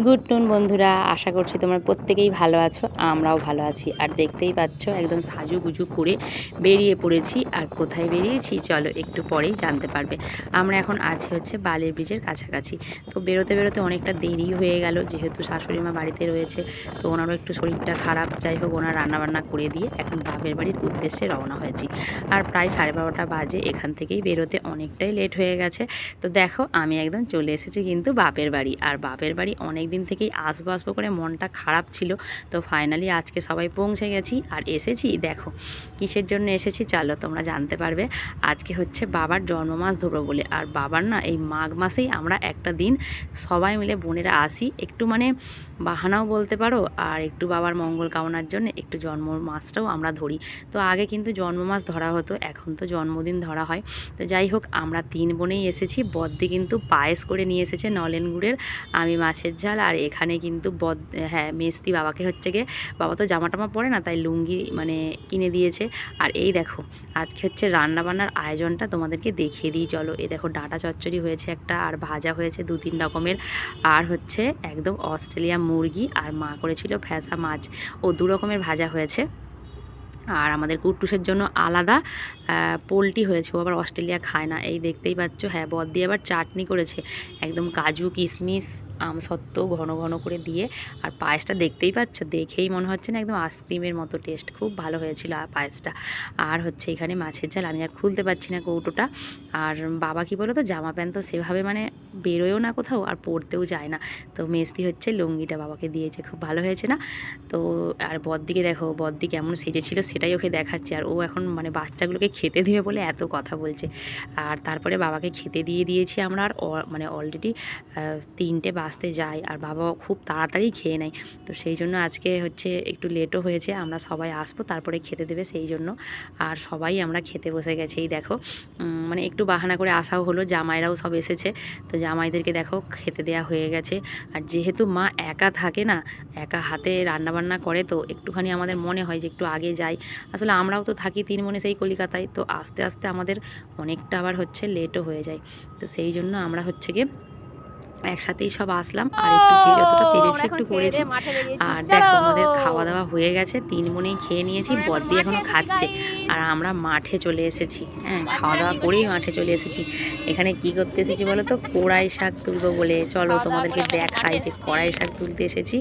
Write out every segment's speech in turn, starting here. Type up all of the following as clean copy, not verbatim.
Good নুন বন্ধুরা, আশা করছি তোমরা প্রত্যেকেই ভালো আছো। আমরাও ভালো আছি। আর দেখতেই পাচ্ছ একদম সাজুগুজু করে বেরিয়ে পড়েছি। আর কোথায় বেরিয়েছি চলো একটু পরেই জানতে পারবে। আমরা এখন আছি হচ্ছে বালির ব্রিজের কাছাকাছি। তো বেরোতে বেরোতে অনেকটা দেরি হয়ে গেল, যেহেতু শাশুড়ি মা বাড়িতে রয়েছে। তো ওনারও একটু শরীরটা খারাপ, যাই হোক ওনার রান্নাবান্না করে দিয়ে এখন বাপের বাড়ির উদ্দেশ্যে রওনা হয়েছি। আর প্রায় 12:30 বাজে, এখান থেকেই বেরোতে অনেকটাই লেট হয়ে গেছে। তো দেখো আমি একদম চলে এসেছি কিন্তু বাপের বাড়ি। আর বাপের বাড়ি অনেক দিন থেকেই আসবো আসবো করে মনটা খারাপ ছিল। তো ফাইনালি আজকে সবাই পৌঁছে গেছি। আর এসেছি দেখো কিসের জন্য এসেছি, চলো তোমরা জানতে পারবে। আজকে হচ্ছে বাবার জন্মমাস ধরবো বলে। আর বাবার না এই মাঘ মাসেই আমরা একটা দিন সবাই মিলে বোনেরা আসি, একটু মানে বাহানাও বলতে পারো, আর একটু বাবার মঙ্গল কামনার জন্য একটু জন্ম মাসটাও আমরা ধরি। তো আগে কিন্তু জন্মমাস ধরা হতো, এখন তো জন্মদিন ধরা হয়। তো যাই হোক আমরা 3 বোনেই এসেছি। বদ্দি কিন্তু পায়েস করে নিয়ে এসেছে নলেন গুড়ের, আমি মাছের ঝাল। আর এখানে কিন্তু হ্যাঁ মেস্তি বাবাকে হচ্ছে গিয়ে, বাবা তো জামা টামা পরে না, তাই লুঙ্গি মানে কিনে দিয়েছে। আর এই দেখো আজকে হচ্ছে রান্নাবান্নার আয়োজনটা তোমাদেরকে দেখিয়ে দিই চলো। এই দেখো ডাঁটা চচ্চড়ি হয়েছে একটা, আর ভাজা হয়েছে 2-3 রকমের, আর হচ্ছে একদম অস্ট্রেলিয়া মুরগি, আর মা করেছিল ফ্যাসা মাছ, ও 2 রকমের ভাজা হয়েছে। আর আমাদের কুট্টুসের জন্য আলাদা পোলট্রি হয়েছে, ও আবার অস্ট্রেলিয়া খায় না। এই দেখতেই পাচ্ছ, হ্যাঁ বদ্দি আবার চাটনি করেছে একদম কাজু কিশমিশ আমসত্ত্ব ঘন ঘন করে দিয়ে। আর পায়েসটা দেখতেই পাচ্ছ, দেখেই মনে হচ্ছে না একদম আইসক্রিমের মতো টেস্ট, খুব ভালো হয়েছিল পায়েসটা। আর হচ্ছে এখানে মাছের ঝাল, আমি আর খুলতে পারছি না কৌটোটা। আর বাবা কি বলো তো, জামা প্যান্ট তো সেভাবে মানে বেরোয়ও না কোথাও, আর পরতেও যায় না। তো মেস্তি হচ্ছে লুঙ্গিটা বাবাকে দিয়েছে, খুব ভালো হয়েছে না? তো আর বদ্দিকে দেখো, বদ্দি কেমন সেজেছিল সেটাই ওকে দেখাচ্ছে। আর ও এখন মানে বাচ্চাগুলোকে খেতে দিবে বলে এত কথা বলছে। আর তারপরে বাবাকে খেতে দিয়ে দিয়েছি আমরা। আর মানে অলরেডি 3টে বাজতে যায়, আর বাবা খুব তাড়াতাড়ি খেয়ে নেয়। তো সেই জন্য আজকে হচ্ছে একটু লেটও হয়েছে, আমরা সবাই আসবো তারপরে খেতে দেবে সেই জন্য। আর সবাই আমরা খেতে বসে গেছি। এই দেখো মানে একটু বাহানা করে আসাও হলো, জামাইরাও সব এসেছে। তো জামাইদেরকে দেখো খেতে দেওয়া হয়ে গেছে। আর যেহেতু মা একা থাকে না, একা হাতে রান্নাবান্না করে, তো একটুখানি আমাদের মনে হয় যে একটু আগে যাই। আসলে আমরাও তো থাকি 3 বোনে সেই কলকাতায়, তো আস্তে আস্তে আমাদের অনেকটা আবার হচ্ছে লেটও হয়ে যায়। তো সেই জন্য আমরা হচ্ছে গিয়ে একসাথেই সব আসলাম, আর একটু যে যতটা পেরেছি একটু করেছি। আর দেখো আমাদের খাওয়া দাওয়া হয়ে গেছে, 3 বোনেই খেয়ে নিয়েছি, বদ্দি এখনও খাচ্ছে। আর আমরা মাঠে চলে এসেছি, হ্যাঁ খাওয়া দাওয়া করেই মাঠে চলে এসেছি। এখানে কি করতে এসেছি বলো তো, কড়াই শাক তুলবো বলে। চলো তোমাদেরকে দেখাই যে কড়াই শাক তুলতে এসেছি।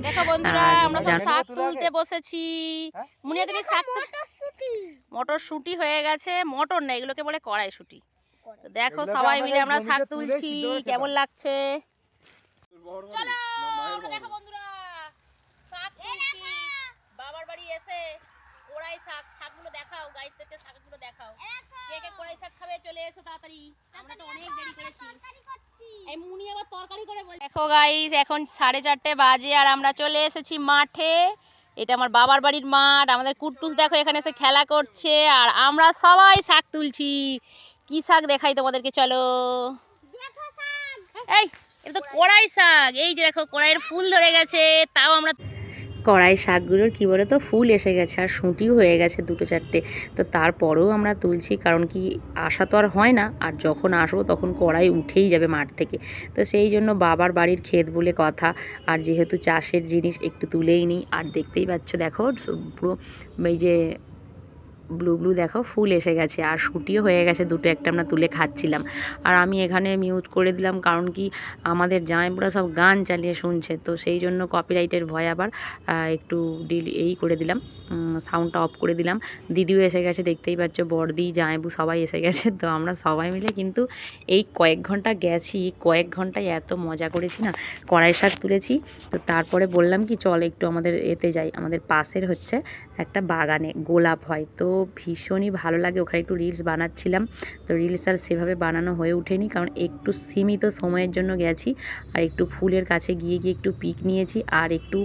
আর জানো শাক তুলতে বসেছি। মুনিয়া তুমি শাক মটরশুঁটি হয়ে গেছে, মটর না এগুলোকে বলে কড়াইশুঁটি। তো দেখো সবাই মিলে আমরা শাক তুলছি, কেমন লাগছে? চলো দেখো বন্ধুরা, শাক তুলছি বাবার বাড়ি এসে। কড়াই শাক, শাকগুলো দেখাও গাইস, থেকে শাকগুলো দেখাও। কে কে কড়াই শাক খাবে চলে এসো তাড়াতাড়ি, আমরা তো অনেক দেরি করেছি। এই মুনি আবার তরকারি করে বল। দেখো গাইস এখন 4:30 বাজে, আর আমরা চলে এসেছি মাঠে। এটা আমার বাবার বাড়ির মাঠ। আমাদের কুট্টুস দেখো এখানে এসে খেলা করছে, আর আমরা সবাই শাক তুলছি। কি শাক দেখাই তোমাদেরকে, চলো। এই এটা তো কড়াই শাক, এই যে দেখো কড়াইয়ের ফুল ধরে গেছে, তাও আমরা কড়াই শাকগুলোর কী বলে তো ফুল এসে গেছে, আর শুঁটিও হয়ে গেছে 2-4টে। তো তারপরেও আমরা তুলছি, কারণ কি আসা তো আর হয় না, আর যখন আসবো তখন কড়াই উঠেই যাবে মাঠ থেকে। তো সেই জন্য বাবার বাড়ির ক্ষেত বলে কথা, আর যেহেতু চাষের জিনিস একটু তুলেই নিই। আর দেখতেই পাচ্ছ দেখো পুরো এই যে ব্লু ব্লু দেখো ফুল এসে গেছে, আর শুটিও হয়ে গেছে 2-1টা আমরা তুলে খাচ্ছিলাম। আর আমি এখানে মিউট করে দিলাম, কারণ কি আমাদের জামাইপুরা সব গান চালিয়ে শুনছে, তো সেই জন্য কপিরাইটের ভয় আবার একটু এই করে দিলাম, সাউন্ডটা অফ করে দিলাম। দিদিও এসে গেছে, দেখতেই পাচ্ছ বড়দি জামাইবু সবাই এসে গেছে। তো আমরা সবাই মিলে কিন্তু এই কয়েক ঘন্টা গেছি, কয়েক ঘন্টায় এত মজা করেছি না। কড়াই শাক তুলেছি, তো তারপরে বললাম কি চল একটু আমাদের এতে যাই, আমাদের পাশের হচ্ছে একটা বাগানে গোলাপ হয়, তো ভীষণই ভালো লাগে। ওখানে একটু রিলস বানাচ্ছিলাম, তো রিলস আর সেভাবে বানানো হয়ে ওঠেনি, কারণ একটু সীমিত সময়ের জন্য গেছি। আর একটু ফুলের কাছে গিয়ে একটু পিক নিয়েছি, আর একটু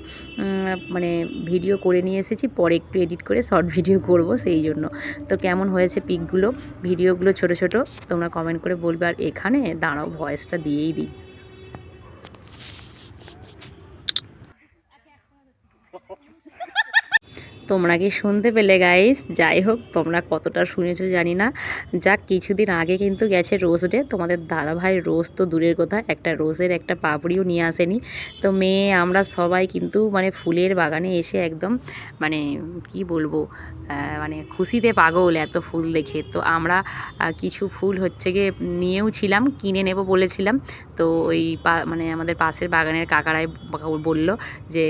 মানে ভিডিও করে নিয়ে এসেছি, পরে একটু এডিট করে শর্ট ভিডিও করব সেই জন্য। তো কেমন হয়েছে পিকগুলো, ভিডিওগুলো ছোট ছোট, তোমরা কমেন্ট করে বলবে। আর এখানে দাঁড়াও ভয়েসটা দিয়েই দিই। তোমরা কি শুনতে পেলে গাইস? যাই হোক, তোমরা কতটা শুনেছো জানি না। যাক, কিছুদিন আগে কিন্তু গেছে রোজ ডে। তোমাদের দাদাভাই রোজ তো দূরের কথা, একটা রোজের একটা পাপড়িও নিয়ে আসেনি। তো মেয়ে আমরা সবাই কিন্তু মানে ফুলের বাগানে এসে একদম মানে কি বলবো, মানে খুশিতে পাগল এত ফুল দেখে। তো আমরা কিছু ফুল হচ্ছে গিয়ে নিয়েও ছিলাম, কিনে নেব বলেছিলাম। তো ওই মানে আমাদের পাশের বাগানের কাকারাই বলল যে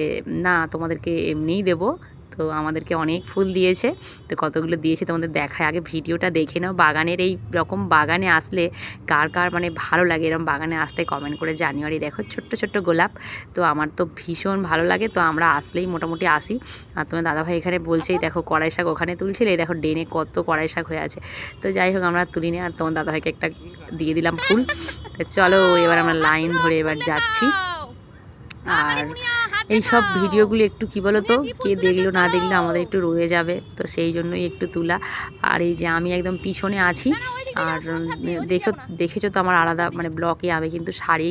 না, তোমাদেরকে এমনিই দেবো। তো আমাদেরকে অনেক ফুল দিয়েছে। তো কতগুলো দিয়েছে তোমাদের দেখায়, আগে ভিডিওটা দেখে নাও। বাগানের এই রকম বাগানে আসলে কার কার মানে ভালো লাগে এরকম বাগানে আসতে কমেন্ট করে জানিও। আর এই দেখো ছোট্ট ছোট্ট গোলাপ, তো আমার তো ভীষণ ভালো লাগে। তো আমরা আসলেই মোটামুটি আসি। আর তোমার দাদাভাই এখানে বলছেই দেখো কড়াই শাক ওখানে তুলছিল, এই দেখো ডেনে কত কড়াই শাক হয়ে আছে। তো যাই হোক, আমরা তুলি নিয়ে আর তোমার দাদাভাইকে একটা দিয়ে দিলাম ফুল। তো চলো এবার আমরা লাইন ধরে এবার যাচ্ছি। আর এই সব ভিডিওগুলো একটু কি বলো তো, কে দেখলো না দেখলো আমাদের একটু রয়ে যাবে, তো সেই জন্যই একটু তোলা। আর এই যে আমি একদম পিছনে আছি। আর দেখেছো তো আমার আলাদা মানে ব্লকে আমি কিন্তু শাড়ি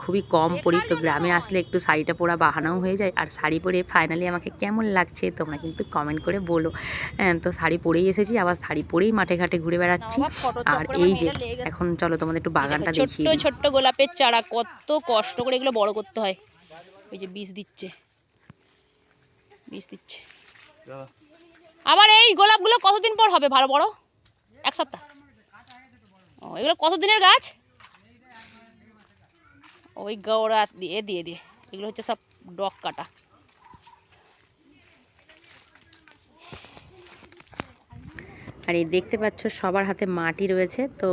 খুবই কম পরি। তো গ্রামে আসলে একটু শাড়িটা পরা বাহানাও হয়ে যায়। আর শাড়ি পরে ফাইনালি আমাকে কেমন লাগছে তোমরা কিন্তু কমেন্ট করে বলো। হ্যাঁ, তো শাড়ি পরেই এসেছি, আবার শাড়ি পরেই মাঠে ঘাটে ঘুরে বেড়াচ্ছি। আর এই যে এখন চলো তোমাদের একটু বাগানটা দেখিয়ে দিই। ছোট্ট গোলাপের চারা কত কষ্ট করে এগুলো বড় করতে হয়। ওই যে বীজ দিচ্ছে। আবার এই গোলাপগুলো কতদিন পর হবে ভালো বড়? এক সপ্তাহ। ও, এগুলো কতদিনের গাছ? ওই গৌড়া দিয়ে দিয়ে দিয়ে এগুলো হচ্ছে সব ডগ কাটা। আর এই দেখতে পাচ্ছ সবার হাতে মাটি রয়েছে। তো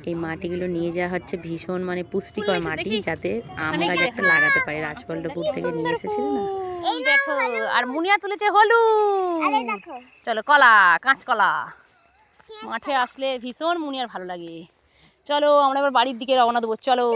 এই মাটিগুলো নিয়ে যাওয়া হচ্ছে ভীষণ মানে পুষ্টিকর মাটি, যাতে আম গাছ একটা লাগাতে পারে। রাজপল্লপুর থেকে নিয়ে এসেছিল না। এই দেখো, আর মুনিয়া তুলেছে হলুদ। চলো কলা, কাঁচকলা। মাঠে আসলে ভীষণ মুনিয়ার ভালো লাগে। চলো আমরা এবার বাড়ির দিকে রওনা দেবো। চলো।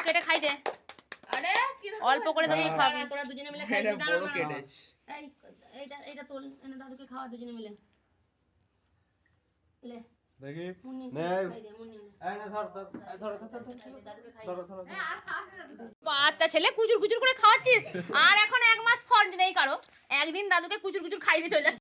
কেটে খাই দে, অল্প করে দিয়ে খাবি। তোরা দুজনে মিলে খাই। এইটা তোল, এনে দাদুকে খাওয়া দুজনে মিলে। লে দেখি নে, এই না ধর। বাচ্চা ছেলে কুচুর কুচুর করে খাওয়াচ্ছিস, আর এখন 1 মাস ফল নেই কারো। একদিন দাদুকে কুচুর কুচুর খাইয়ে চলে